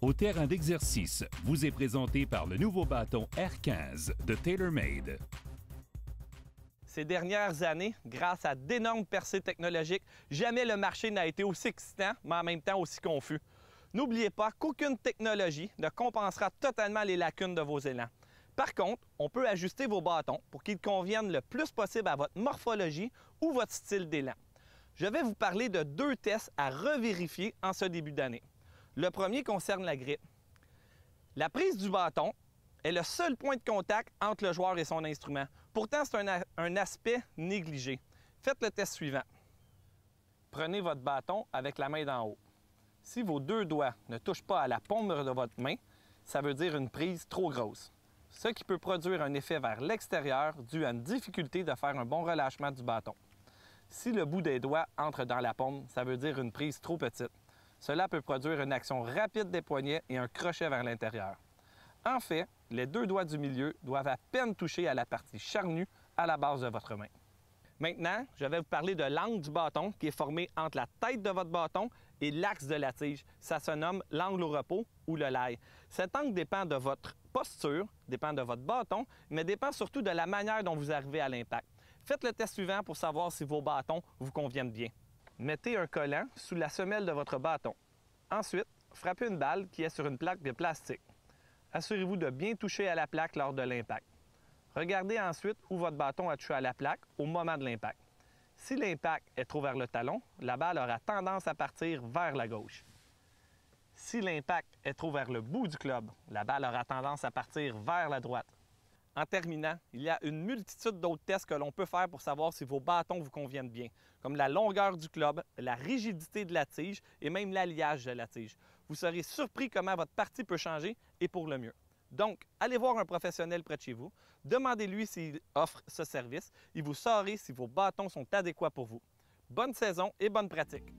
Au terrain d'exercice vous est présenté par le nouveau bâton R15 de TaylorMade. Ces dernières années, grâce à d'énormes percées technologiques, jamais le marché n'a été aussi excitant, mais en même temps aussi confus. N'oubliez pas qu'aucune technologie ne compensera totalement les lacunes de vos élans. Par contre, on peut ajuster vos bâtons pour qu'ils conviennent le plus possible à votre morphologie ou votre style d'élan. Je vais vous parler de 2 tests à revérifier en ce début d'année. Le premier concerne la grippe. La prise du bâton est le seul point de contact entre le joueur et son instrument. Pourtant, c'est un aspect négligé. Faites le test suivant. Prenez votre bâton avec la main d'en haut. Si vos 2 doigts ne touchent pas à la paume de votre main, ça veut dire une prise trop grosse, ce qui peut produire un effet vers l'extérieur dû à une difficulté de faire un bon relâchement du bâton. Si le bout des doigts entre dans la paume, ça veut dire une prise trop petite. Cela peut produire une action rapide des poignets et un crochet vers l'intérieur. En fait, les 2 doigts du milieu doivent à peine toucher à la partie charnue à la base de votre main. Maintenant, je vais vous parler de l'angle du bâton qui est formé entre la tête de votre bâton et l'axe de la tige. Ça se nomme l'angle au repos ou le lie. Cet angle dépend de votre posture, dépend de votre bâton, mais dépend surtout de la manière dont vous arrivez à l'impact. Faites le test suivant pour savoir si vos bâtons vous conviennent bien. Mettez un collant sous la semelle de votre bâton. Ensuite, frappez une balle qui est sur une plaque de plastique. Assurez-vous de bien toucher à la plaque lors de l'impact. Regardez ensuite où votre bâton a touché à la plaque au moment de l'impact. Si l'impact est trop vers le talon, la balle aura tendance à partir vers la gauche. Si l'impact est trop vers le bout du club, la balle aura tendance à partir vers la droite. En terminant, il y a une multitude d'autres tests que l'on peut faire pour savoir si vos bâtons vous conviennent bien, comme la longueur du club, la rigidité de la tige et même l'alliage de la tige. Vous serez surpris comment votre partie peut changer et pour le mieux. Donc, allez voir un professionnel près de chez vous, demandez-lui s'il offre ce service et vous saurez si vos bâtons sont adéquats pour vous. Bonne saison et bonne pratique!